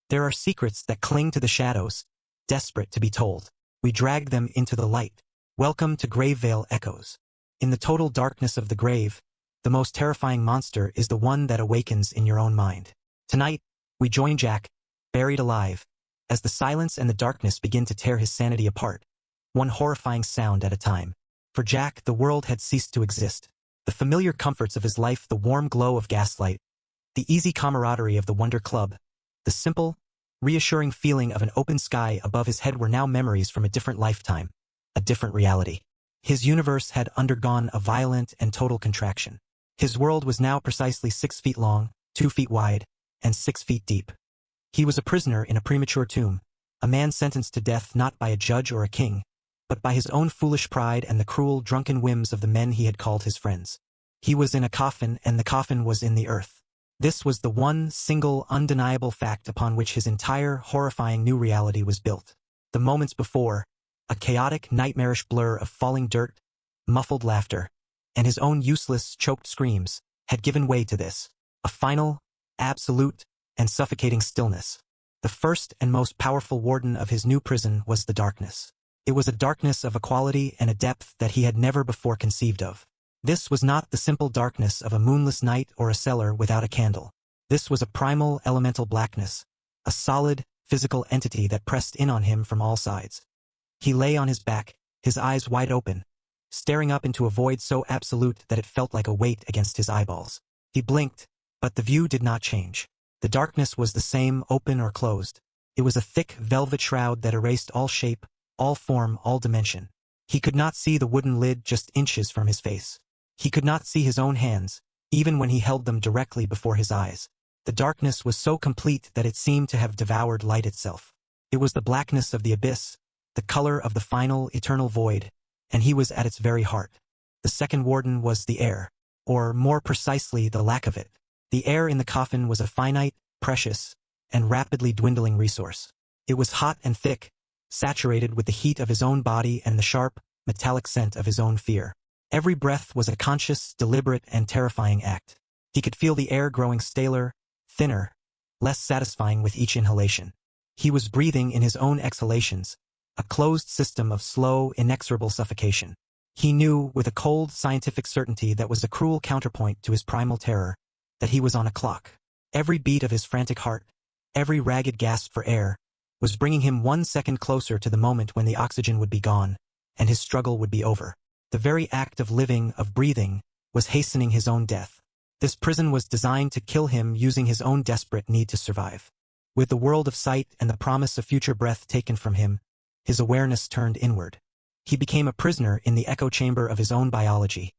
There are secrets that cling to the shadows, desperate to be told. We drag them into the light. Welcome to Gravevale Echoes. In the total darkness of the grave, the most terrifying monster is the one that awakens in your own mind. Tonight, we join Jack, buried alive, as the silence and the darkness begin to tear his sanity apart, one horrifying sound at a time. For Jack, the world had ceased to exist. The familiar comforts of his life, the warm glow of gaslight, the easy camaraderie of the Wonder Club, the simple, reassuring feeling of an open sky above his head were now memories from a different lifetime, a different reality. His universe had undergone a violent and total contraction. His world was now precisely 6 feet long, 2 feet wide, and 6 feet deep. He was a prisoner in a premature tomb, a man sentenced to death not by a judge or a king, but by his own foolish pride and the cruel, drunken whims of the men he had called his friends. He was in a coffin, and the coffin was in the earth. This was the one single, undeniable fact upon which his entire, horrifying new reality was built. The moments before, a chaotic, nightmarish blur of falling dirt, muffled laughter, and his own useless, choked screams, had given way to this, a final, absolute, and suffocating stillness. The first and most powerful warden of his new prison was the darkness. It was a darkness of a quality and a depth that he had never before conceived of. This was not the simple darkness of a moonless night or a cellar without a candle. This was a primal, elemental blackness, a solid, physical entity that pressed in on him from all sides. He lay on his back, his eyes wide open, staring up into a void so absolute that it felt like a weight against his eyeballs. He blinked, but the view did not change. The darkness was the same, open or closed. It was a thick velvet shroud that erased all shape, all form, all dimension. He could not see the wooden lid just inches from his face. He could not see his own hands, even when he held them directly before his eyes. The darkness was so complete that it seemed to have devoured light itself. It was the blackness of the abyss, the color of the final, eternal void, and he was at its very heart. The second warden was the air, or more precisely, the lack of it. The air in the coffin was a finite, precious, and rapidly dwindling resource. It was hot and thick, saturated with the heat of his own body and the sharp, metallic scent of his own fear. Every breath was a conscious, deliberate, and terrifying act. He could feel the air growing staler, thinner, less satisfying with each inhalation. He was breathing in his own exhalations, a closed system of slow, inexorable suffocation. He knew, with a cold, scientific certainty that was a cruel counterpoint to his primal terror, that he was on a clock. Every beat of his frantic heart, every ragged gasp for air, was bringing him 1 second closer to the moment when the oxygen would be gone, and his struggle would be over. The very act of living, of breathing, was hastening his own death. This prison was designed to kill him using his own desperate need to survive. With the world of sight and the promise of future breath taken from him, his awareness turned inward. He became a prisoner in the echo chamber of his own biology,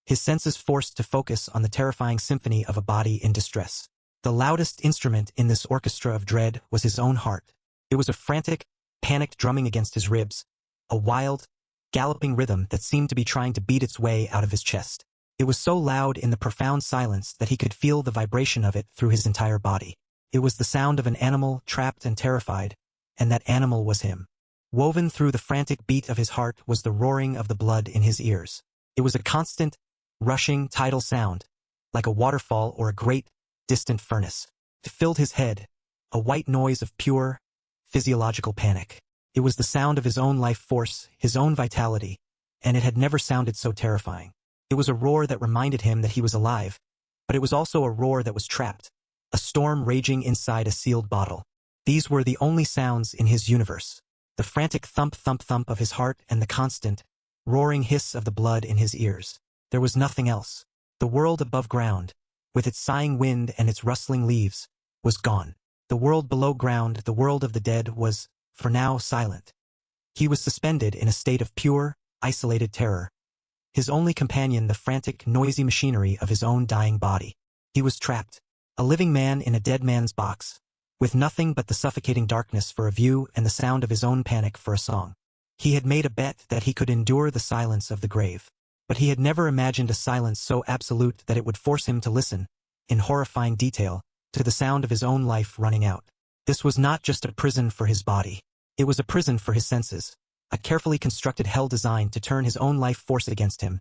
his senses forced to focus on the terrifying symphony of a body in distress. The loudest instrument in this orchestra of dread was his own heart. It was a frantic, panicked drumming against his ribs, a wild, galloping rhythm that seemed to be trying to beat its way out of his chest. It was so loud in the profound silence that he could feel the vibration of it through his entire body. It was the sound of an animal trapped and terrified, and that animal was him. Woven through the frantic beat of his heart was the roaring of the blood in his ears. It was a constant, rushing, tidal sound, like a waterfall or a great, distant furnace. It filled his head, a white noise of pure, physiological panic. It was the sound of his own life force, his own vitality, and it had never sounded so terrifying. It was a roar that reminded him that he was alive, but it was also a roar that was trapped, a storm raging inside a sealed bottle. These were the only sounds in his universe. The frantic thump, thump, thump of his heart and the constant, roaring hiss of the blood in his ears. There was nothing else. The world above ground, with its sighing wind and its rustling leaves, was gone. The world below ground, the world of the dead, was, for now, silent. He was suspended in a state of pure, isolated terror. His only companion the frantic, noisy machinery of his own dying body. He was trapped, a living man in a dead man's box, with nothing but the suffocating darkness for a view and the sound of his own panic for a song. He had made a bet that he could endure the silence of the grave, but he had never imagined a silence so absolute that it would force him to listen, in horrifying detail, to the sound of his own life running out. This was not just a prison for his body. It was a prison for his senses, a carefully constructed hell designed to turn his own life force against him,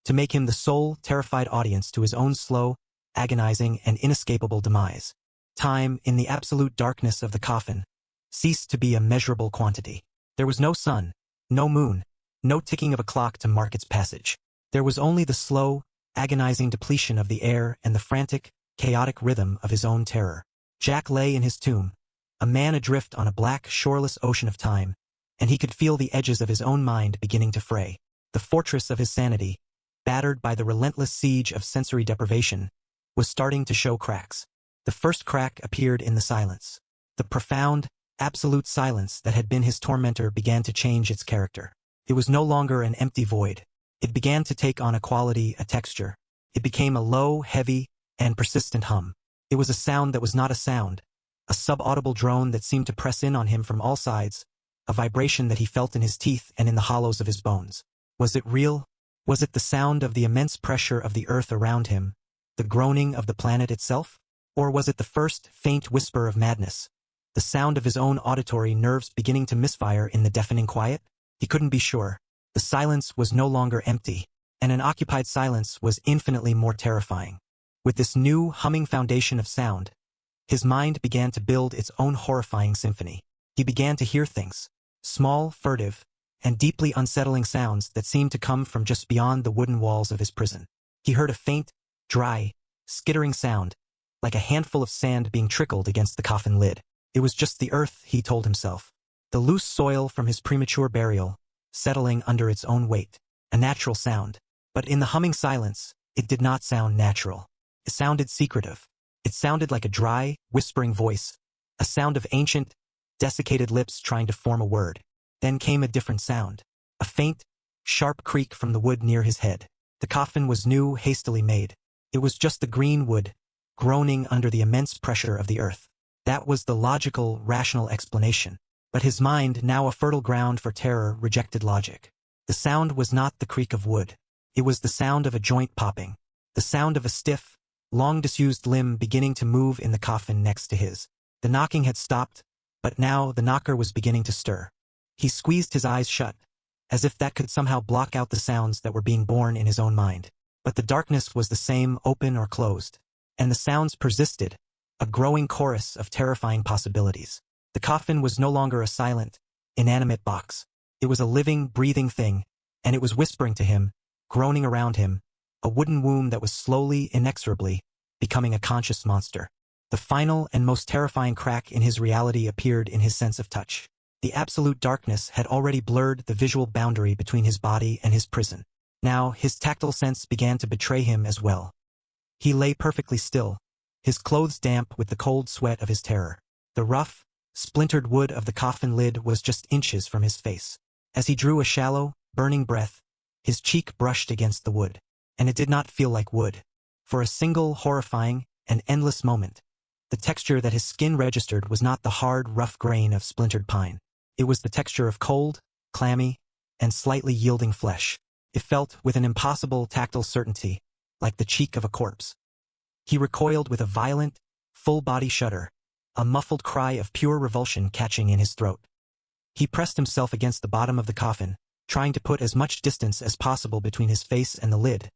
to make him the sole, terrified audience to his own slow, agonizing, and inescapable demise. Time, in the absolute darkness of the coffin, ceased to be a measurable quantity. There was no sun, no moon, no ticking of a clock to mark its passage. There was only the slow, agonizing depletion of the air and the frantic, chaotic rhythm of his own terror. Jack lay in his tomb, a man adrift on a black, shoreless ocean of time, and he could feel the edges of his own mind beginning to fray. The fortress of his sanity, battered by the relentless siege of sensory deprivation, was starting to show cracks. The first crack appeared in the silence. The profound, absolute silence that had been his tormentor began to change its character. It was no longer an empty void. It began to take on a quality, a texture. It became a low, heavy, and persistent hum. It was a sound that was not a sound, a subaudible drone that seemed to press in on him from all sides, a vibration that he felt in his teeth and in the hollows of his bones. Was it real? Was it the sound of the immense pressure of the earth around him, the groaning of the planet itself? Or was it the first, faint whisper of madness, the sound of his own auditory nerves beginning to misfire in the deafening quiet? He couldn't be sure. The silence was no longer empty, and an occupied silence was infinitely more terrifying. With this new, humming foundation of sound, his mind began to build its own horrifying symphony. He began to hear things, small, furtive, and deeply unsettling sounds that seemed to come from just beyond the wooden walls of his prison. He heard a faint, dry, skittering sound, like a handful of sand being trickled against the coffin lid. It was just the earth, he told himself. The loose soil from his premature burial, settling under its own weight. A natural sound. But in the humming silence, it did not sound natural. It sounded secretive. It sounded like a dry, whispering voice, a sound of ancient, desiccated lips trying to form a word. Then came a different sound. A faint, sharp creak from the wood near his head. The coffin was new, hastily made. It was just the green wood, groaning under the immense pressure of the earth. That was the logical, rational explanation. But his mind, now a fertile ground for terror, rejected logic. The sound was not the creak of wood. It was the sound of a joint popping. The sound of a stiff, long-disused limb beginning to move in the coffin next to his. The knocking had stopped, but now the knocker was beginning to stir. He squeezed his eyes shut, as if that could somehow block out the sounds that were being born in his own mind. But the darkness was the same, open or closed. And the sounds persisted, a growing chorus of terrifying possibilities. The coffin was no longer a silent, inanimate box. It was a living, breathing thing, and it was whispering to him, groaning around him, a wooden womb that was slowly, inexorably, becoming a conscious monster. The final and most terrifying crack in his reality appeared in his sense of touch. The absolute darkness had already blurred the visual boundary between his body and his prison. Now, his tactile sense began to betray him as well. He lay perfectly still, his clothes damp with the cold sweat of his terror. The rough, splintered wood of the coffin lid was just inches from his face. As he drew a shallow, burning breath, his cheek brushed against the wood. And it did not feel like wood. For a single, horrifying, and endless moment, the texture that his skin registered was not the hard, rough grain of splintered pine. It was the texture of cold, clammy, and slightly yielding flesh. It felt, with an impossible tactile certainty, like the cheek of a corpse. He recoiled with a violent, full-body shudder, a muffled cry of pure revulsion catching in his throat. He pressed himself against the bottom of the coffin, trying to put as much distance as possible between his face and the lid,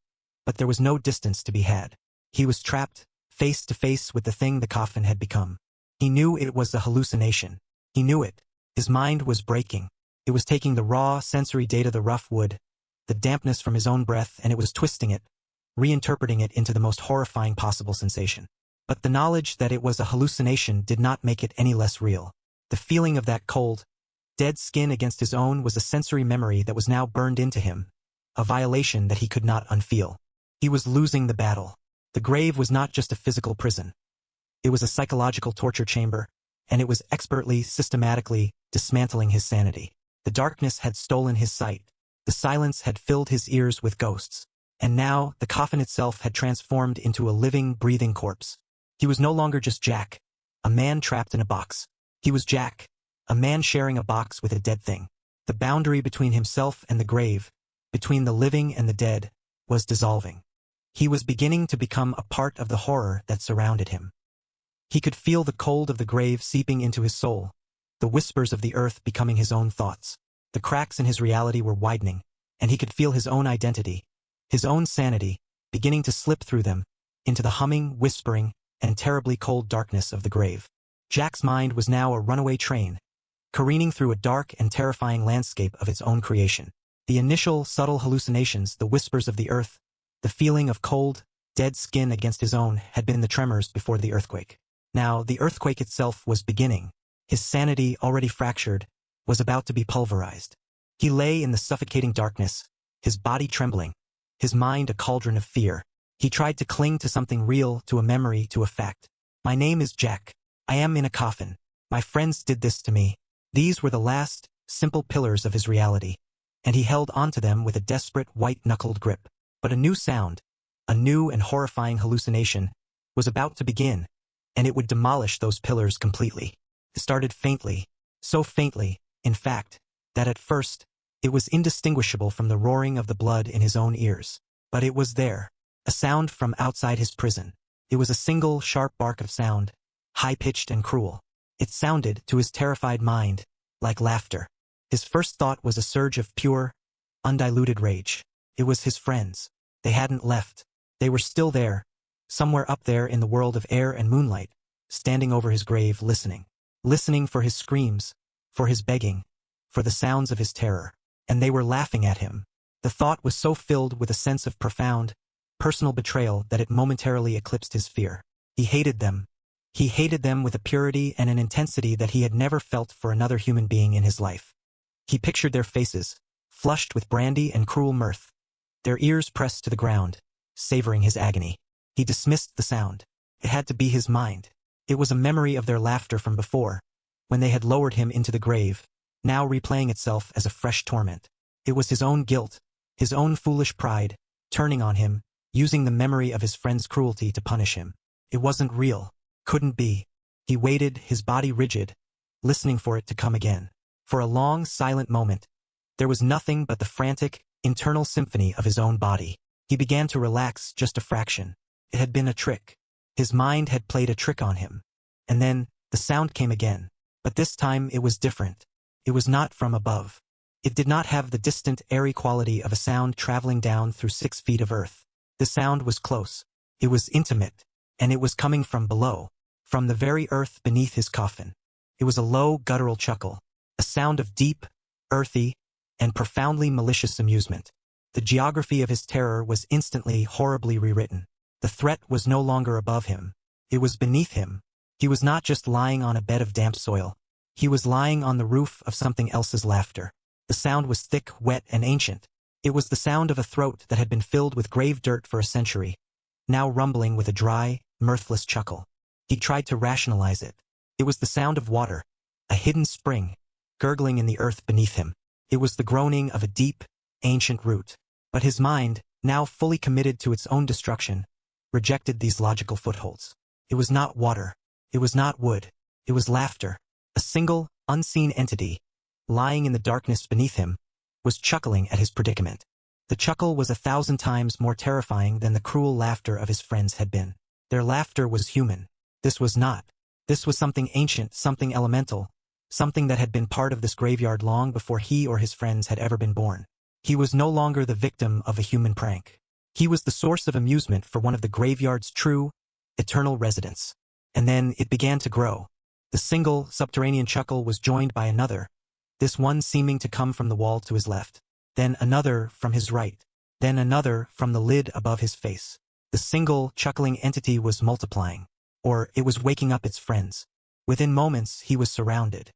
but there was no distance to be had. He was trapped, face to face with the thing the coffin had become. He knew it was a hallucination. He knew it. His mind was breaking. It was taking the raw, sensory data, the rough wood, the dampness from his own breath, and it was twisting it, reinterpreting it into the most horrifying possible sensation. But the knowledge that it was a hallucination did not make it any less real. The feeling of that cold, dead skin against his own was a sensory memory that was now burned into him, a violation that he could not unfeel. He was losing the battle. The grave was not just a physical prison. It was a psychological torture chamber, and it was expertly, systematically dismantling his sanity. The darkness had stolen his sight. The silence had filled his ears with ghosts. And now, the coffin itself had transformed into a living, breathing corpse. He was no longer just Jack, a man trapped in a box. He was Jack, a man sharing a box with a dead thing. The boundary between himself and the grave, between the living and the dead, was dissolving. He was beginning to become a part of the horror that surrounded him. He could feel the cold of the grave seeping into his soul, the whispers of the earth becoming his own thoughts. The cracks in his reality were widening, and he could feel his own identity, his own sanity, beginning to slip through them, into the humming, whispering, and terribly cold darkness of the grave. Jack's mind was now a runaway train, careening through a dark and terrifying landscape of its own creation. The initial subtle hallucinations, the whispers of the earth, the feeling of cold, dead skin against his own had been the tremors before the earthquake. Now the earthquake itself was beginning. His sanity, already fractured, was about to be pulverized. He lay in the suffocating darkness, his body trembling, his mind a cauldron of fear. He tried to cling to something real, to a memory, to a fact. My name is Jack. I am in a coffin. My friends did this to me. These were the last, simple pillars of his reality, and he held onto them with a desperate, white-knuckled grip. But a new sound, a new and horrifying hallucination, was about to begin, and it would demolish those pillars completely. It started faintly, so faintly, in fact, that at first, it was indistinguishable from the roaring of the blood in his own ears. But it was there, a sound from outside his prison. It was a single, sharp bark of sound, high-pitched and cruel. It sounded, to his terrified mind, like laughter. His first thought was a surge of pure, undiluted rage. It was his friends. They hadn't left. They were still there, somewhere up there in the world of air and moonlight, standing over his grave listening. Listening for his screams, for his begging, for the sounds of his terror. And they were laughing at him. The thought was so filled with a sense of profound, personal betrayal that it momentarily eclipsed his fear. He hated them. He hated them with a purity and an intensity that he had never felt for another human being in his life. He pictured their faces, flushed with brandy and cruel mirth, their ears pressed to the ground, savoring his agony. He dismissed the sound. It had to be his mind. It was a memory of their laughter from before, when they had lowered him into the grave, now replaying itself as a fresh torment. It was his own guilt, his own foolish pride, turning on him, using the memory of his friend's cruelty to punish him. It wasn't real. Couldn't be. He waited, his body rigid, listening for it to come again. For a long, silent moment, there was nothing but the frantic, internal symphony of his own body. He began to relax just a fraction. It had been a trick. His mind had played a trick on him. And then, the sound came again. But this time it was different. It was not from above. It did not have the distant, airy quality of a sound traveling down through 6 feet of earth. The sound was close. It was intimate. And it was coming from below, from the very earth beneath his coffin. It was a low, guttural chuckle, a sound of deep, earthy, and profoundly malicious amusement. The geography of his terror was instantly, horribly rewritten. The threat was no longer above him. It was beneath him. He was not just lying on a bed of damp soil. He was lying on the roof of something else's laughter. The sound was thick, wet, and ancient. It was the sound of a throat that had been filled with grave dirt for a century, now rumbling with a dry, mirthless chuckle. He tried to rationalize it. It was the sound of water, a hidden spring, gurgling in the earth beneath him. It was the groaning of a deep, ancient root. But his mind, now fully committed to its own destruction, rejected these logical footholds. It was not water. It was not wood. It was laughter. A single, unseen entity, lying in the darkness beneath him, was chuckling at his predicament. The chuckle was 1,000 times more terrifying than the cruel laughter of his friends had been. Their laughter was human. This was not. This was something ancient, something elemental, something that had been part of this graveyard long before he or his friends had ever been born. He was no longer the victim of a human prank. He was the source of amusement for one of the graveyard's true, eternal residents. And then it began to grow. The single, subterranean chuckle was joined by another, this one seeming to come from the wall to his left, then another from his right, then another from the lid above his face. The single, chuckling entity was multiplying, or it was waking up its friends. Within moments, he was surrounded.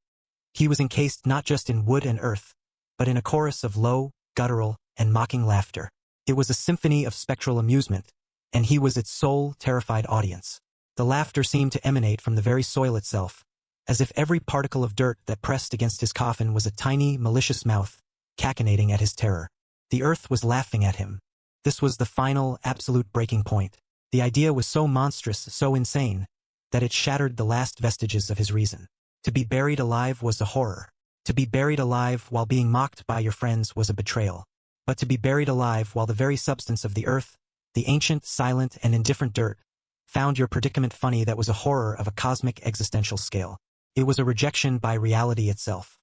He was encased not just in wood and earth, but in a chorus of low, guttural, and mocking laughter. It was a symphony of spectral amusement, and he was its sole, terrified audience. The laughter seemed to emanate from the very soil itself, as if every particle of dirt that pressed against his coffin was a tiny, malicious mouth, cachinnating at his terror. The earth was laughing at him. This was the final, absolute breaking point. The idea was so monstrous, so insane, that it shattered the last vestiges of his reason. To be buried alive was a horror. To be buried alive while being mocked by your friends was a betrayal. But to be buried alive while the very substance of the earth, the ancient, silent, and indifferent dirt, found your predicament funny, that was a horror of a cosmic existential scale. It was a rejection by reality itself.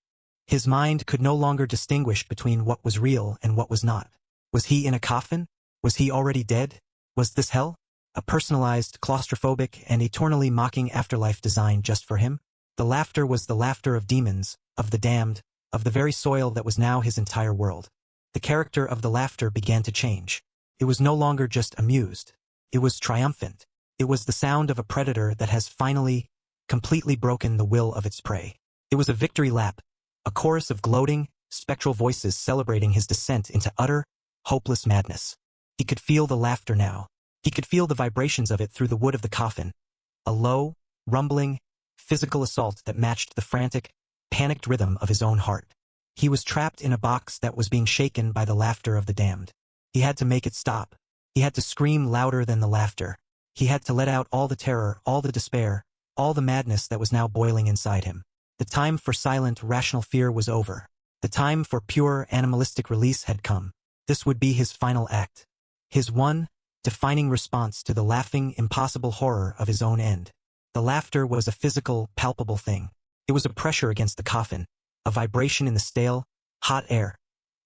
His mind could no longer distinguish between what was real and what was not. Was he in a coffin? Was he already dead? Was this hell? a personalized, claustrophobic, and eternally mocking afterlife designed just for him. The laughter was the laughter of demons, of the damned, of the very soil that was now his entire world. The character of the laughter began to change. It was no longer just amused. It was triumphant. It was the sound of a predator that has finally, completely broken the will of its prey. It was a victory lap, a chorus of gloating, spectral voices celebrating his descent into utter, hopeless madness. He could feel the laughter now. He could feel the vibrations of it through the wood of the coffin. A low, rumbling, physical assault that matched the frantic, panicked rhythm of his own heart. He was trapped in a box that was being shaken by the laughter of the damned. He had to make it stop. He had to scream louder than the laughter. He had to let out all the terror, all the despair, all the madness that was now boiling inside him. The time for silent, rational fear was over. The time for pure, animalistic release had come. This would be his final act. His one, defining response to the laughing, impossible horror of his own end. The laughter was a physical, palpable thing. It was a pressure against the coffin, a vibration in the stale, hot air,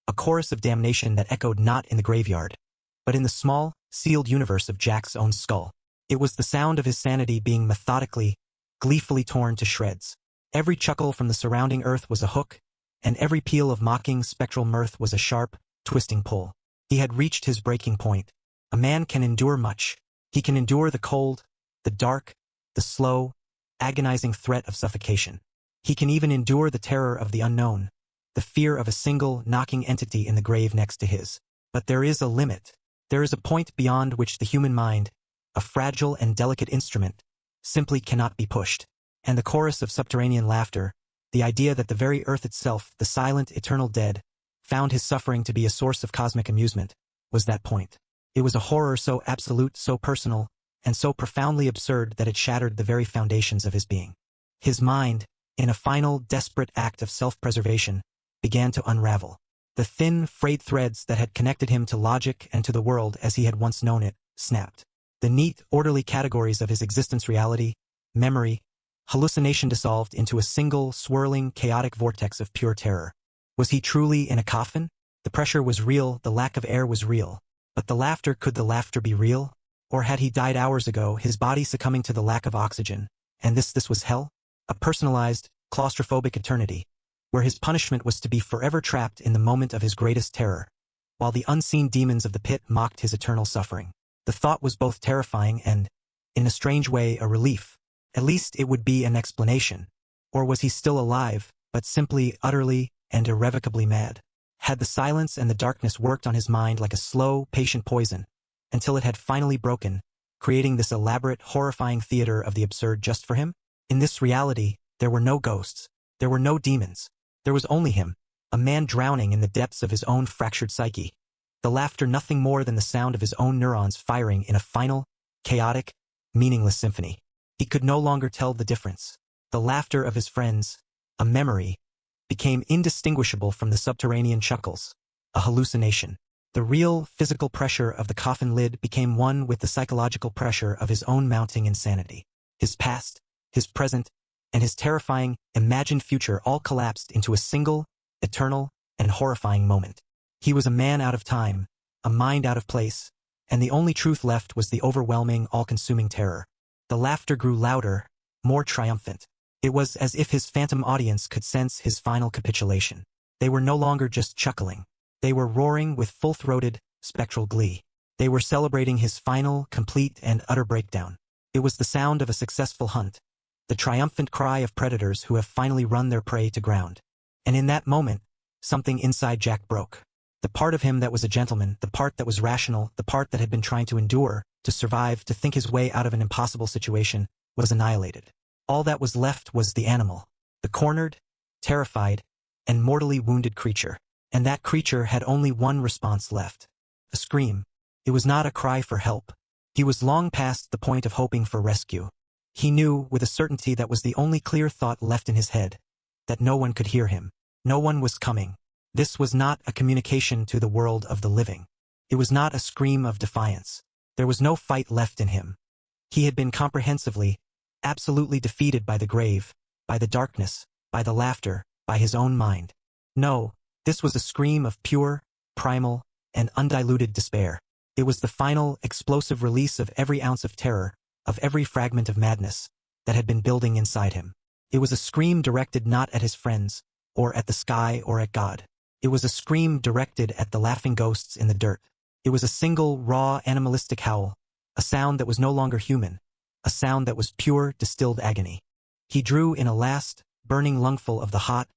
a chorus of damnation that echoed not in the graveyard, but in the small, sealed universe of Jack's own skull. It was the sound of his sanity being methodically, gleefully torn to shreds. Every chuckle from the surrounding earth was a hook, and every peal of mocking, spectral mirth was a sharp, twisting pull. He had reached his breaking point. A man can endure much. He can endure the cold, the dark, the slow, agonizing threat of suffocation. He can even endure the terror of the unknown, the fear of a single, knocking entity in the grave next to his. But there is a limit. There is a point beyond which the human mind, a fragile and delicate instrument, simply cannot be pushed. And the chorus of subterranean laughter, the idea that the very earth itself, the silent, eternal dead, found his suffering to be a source of cosmic amusement, was that point. It was a horror so absolute, so personal, and so profoundly absurd that it shattered the very foundations of his being. His mind, in a final, desperate act of self-preservation, began to unravel. The thin, frayed threads that had connected him to logic and to the world as he had once known it, snapped. The neat, orderly categories of his existence, reality, memory, hallucination dissolved into a single, swirling, chaotic vortex of pure terror. Was he truly in a coffin? The pressure was real, the lack of air was real. But the laughter, could the laughter be real? Or had he died hours ago, his body succumbing to the lack of oxygen? And this was hell? A personalized, claustrophobic eternity, where his punishment was to be forever trapped in the moment of his greatest terror, while the unseen demons of the pit mocked his eternal suffering. The thought was both terrifying and, in a strange way, a relief. At least it would be an explanation. Or was he still alive, but simply, utterly, and irrevocably mad? Had the silence and the darkness worked on his mind like a slow, patient poison, until it had finally broken, creating this elaborate, horrifying theater of the absurd just for him? In this reality, there were no ghosts. There were no demons. There was only him, a man drowning in the depths of his own fractured psyche. The laughter nothing more than the sound of his own neurons firing in a final, chaotic, meaningless symphony. He could no longer tell the difference. The laughter of his friends, a memory, became indistinguishable from the subterranean chuckles, a hallucination. The real, physical pressure of the coffin lid became one with the psychological pressure of his own mounting insanity. His past, his present, and his terrifying, imagined future all collapsed into a single, eternal, and horrifying moment. He was a man out of time, a mind out of place, and the only truth left was the overwhelming, all-consuming terror. The laughter grew louder, more triumphant. It was as if his phantom audience could sense his final capitulation. They were no longer just chuckling. They were roaring with full-throated, spectral glee. They were celebrating his final, complete, and utter breakdown. It was the sound of a successful hunt, the triumphant cry of predators who have finally run their prey to ground. And in that moment, something inside Jack broke. The part of him that was a gentleman, the part that was rational, the part that had been trying to endure, to survive, to think his way out of an impossible situation, was annihilated. All that was left was the animal, the cornered, terrified, and mortally wounded creature. And that creature had only one response left. A scream. It was not a cry for help. He was long past the point of hoping for rescue. He knew, with a certainty that was the only clear thought left in his head, that no one could hear him. No one was coming. This was not a communication to the world of the living. It was not a scream of defiance. There was no fight left in him. He had been comprehensively, absolutely defeated by the grave, by the darkness, by the laughter, by his own mind. No, this was a scream of pure, primal, and undiluted despair. It was the final, explosive release of every ounce of terror, of every fragment of madness, that had been building inside him. It was a scream directed not at his friends, or at the sky, or at God. It was a scream directed at the laughing ghosts in the dirt. It was a single, raw, animalistic howl, a sound that was no longer human, a sound that was pure, distilled agony. He drew in a last, burning lungful of the hot,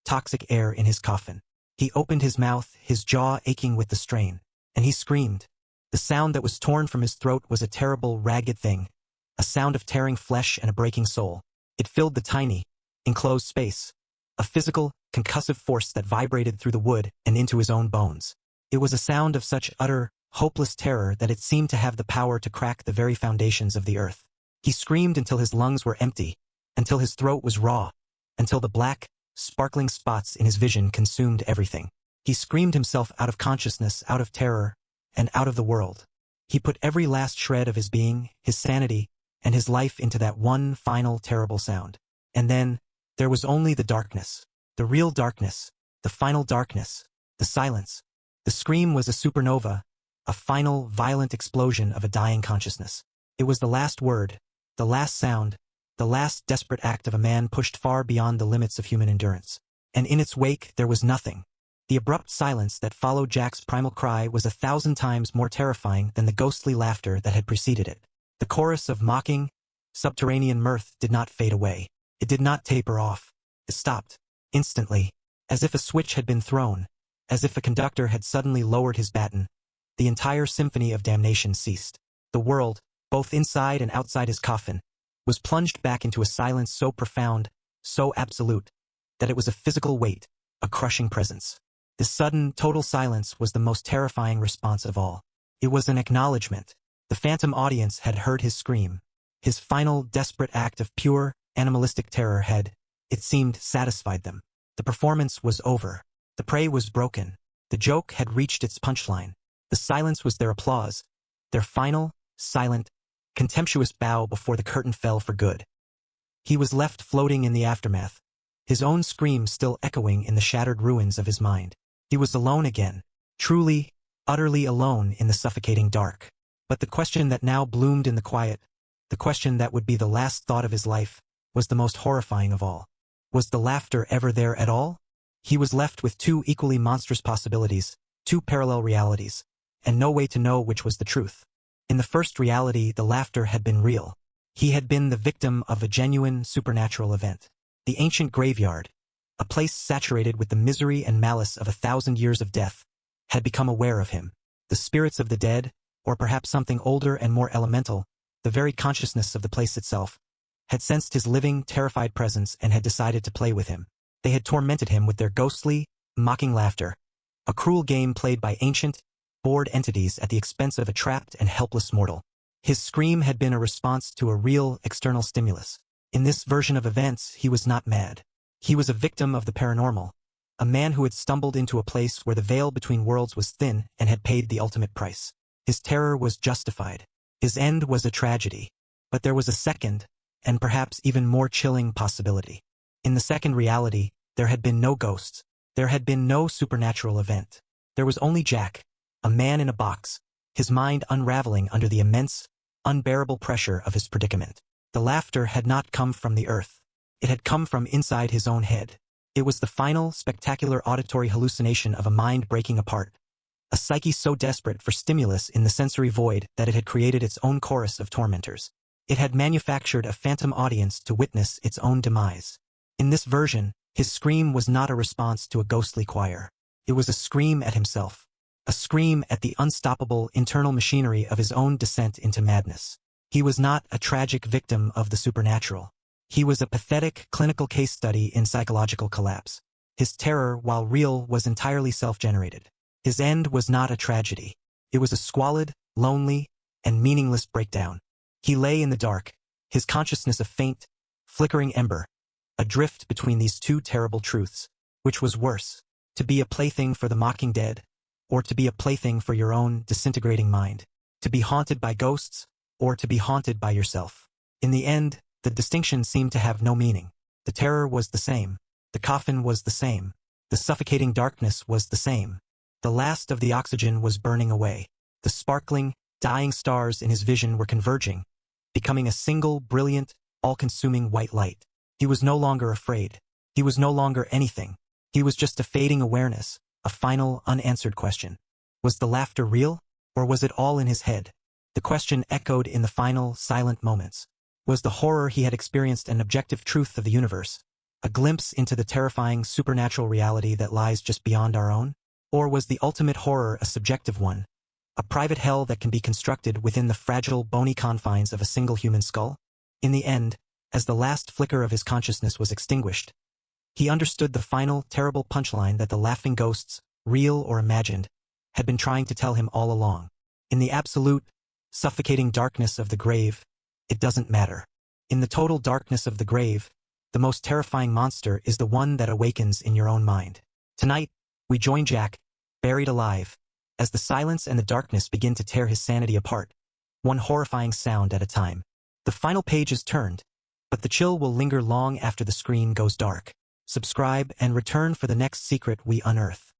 toxic air in his coffin. He opened his mouth, his jaw aching with the strain, and he screamed. The sound that was torn from his throat was a terrible, ragged thing, a sound of tearing flesh and a breaking soul. It filled the tiny, enclosed space, a physical, concussive force that vibrated through the wood and into his own bones. It was a sound of such utter, hopeless terror that it seemed to have the power to crack the very foundations of the earth. He screamed until his lungs were empty, until his throat was raw, until the black, sparkling spots in his vision consumed everything. He screamed himself out of consciousness, out of terror, and out of the world. He put every last shred of his being, his sanity, and his life into that one final terrible sound. And then, there was only the darkness, the real darkness, the final darkness, the silence. The scream was a supernova, a final, violent explosion of a dying consciousness. It was the last word, the last sound, the last desperate act of a man pushed far beyond the limits of human endurance. And in its wake there was nothing. The abrupt silence that followed Jack's primal cry was 1,000 times more terrifying than the ghostly laughter that had preceded it. The chorus of mocking, subterranean mirth did not fade away. It did not taper off. It stopped, instantly, as if a switch had been thrown, as if a conductor had suddenly lowered his baton. The entire symphony of damnation ceased. The world, both inside and outside his coffin, was plunged back into a silence so profound, so absolute, that it was a physical weight, a crushing presence. This sudden, total silence was the most terrifying response of all. It was an acknowledgement. The phantom audience had heard his scream. His final, desperate act of pure, animalistic terror had, it seemed, satisfied them. The performance was over. The prey was broken. The joke had reached its punchline. The silence was their applause, their final, silent, contemptuous bow before the curtain fell for good. He was left floating in the aftermath, his own scream still echoing in the shattered ruins of his mind. He was alone again, truly, utterly alone in the suffocating dark. But the question that now bloomed in the quiet, the question that would be the last thought of his life, was the most horrifying of all. Was the laughter ever there at all? He was left with two equally monstrous possibilities, two parallel realities, and no way to know which was the truth. In the first reality, the laughter had been real. He had been the victim of a genuine supernatural event. The ancient graveyard, a place saturated with the misery and malice of 1,000 years of death, had become aware of him. The spirits of the dead, or perhaps something older and more elemental, the very consciousness of the place itself, had sensed his living, terrified presence and had decided to play with him. They had tormented him with their ghostly, mocking laughter, a cruel game played by ancient, bored entities at the expense of a trapped and helpless mortal. His scream had been a response to a real, external stimulus. In this version of events, he was not mad. He was a victim of the paranormal, a man who had stumbled into a place where the veil between worlds was thin and had paid the ultimate price. His terror was justified. His end was a tragedy. But there was a second, and perhaps even more chilling possibility. In the second reality, there had been no ghosts. There had been no supernatural event. There was only Jack, a man in a box, his mind unraveling under the immense, unbearable pressure of his predicament. The laughter had not come from the earth. It had come from inside his own head. It was the final, spectacular auditory hallucination of a mind breaking apart, a psyche so desperate for stimulus in the sensory void that it had created its own chorus of tormentors. It had manufactured a phantom audience to witness its own demise. In this version, his scream was not a response to a ghostly choir. It was a scream at himself, a scream at the unstoppable internal machinery of his own descent into madness. He was not a tragic victim of the supernatural. He was a pathetic clinical case study in psychological collapse. His terror, while real, was entirely self-generated. His end was not a tragedy. It was a squalid, lonely, and meaningless breakdown. He lay in the dark, his consciousness a faint, flickering ember, adrift between these two terrible truths. Which was worse, to be a plaything for the mocking dead, or to be a plaything for your own disintegrating mind? To be haunted by ghosts, or to be haunted by yourself? In the end, the distinction seemed to have no meaning. The terror was the same. The coffin was the same. The suffocating darkness was the same. The last of the oxygen was burning away. The sparkling, dying stars in his vision were converging, becoming a single, brilliant, all-consuming white light. He was no longer afraid. He was no longer anything. He was just a fading awareness, a final, unanswered question. Was the laughter real, or was it all in his head? The question echoed in the final, silent moments. Was the horror he had experienced an objective truth of the universe, a glimpse into the terrifying supernatural reality that lies just beyond our own? Or was the ultimate horror a subjective one, a private hell that can be constructed within the fragile, bony confines of a single human skull? In the end, as the last flicker of his consciousness was extinguished, he understood the final, terrible punchline that the laughing ghosts, real or imagined, had been trying to tell him all along. In the absolute, suffocating darkness of the grave, it doesn't matter. In the total darkness of the grave, the most terrifying monster is the one that awakens in your own mind. Tonight, we join Jack, buried alive, as the silence and the darkness begin to tear his sanity apart, one horrifying sound at a time. The final page is turned, but the chill will linger long after the screen goes dark. Subscribe and return for the next secret we unearth.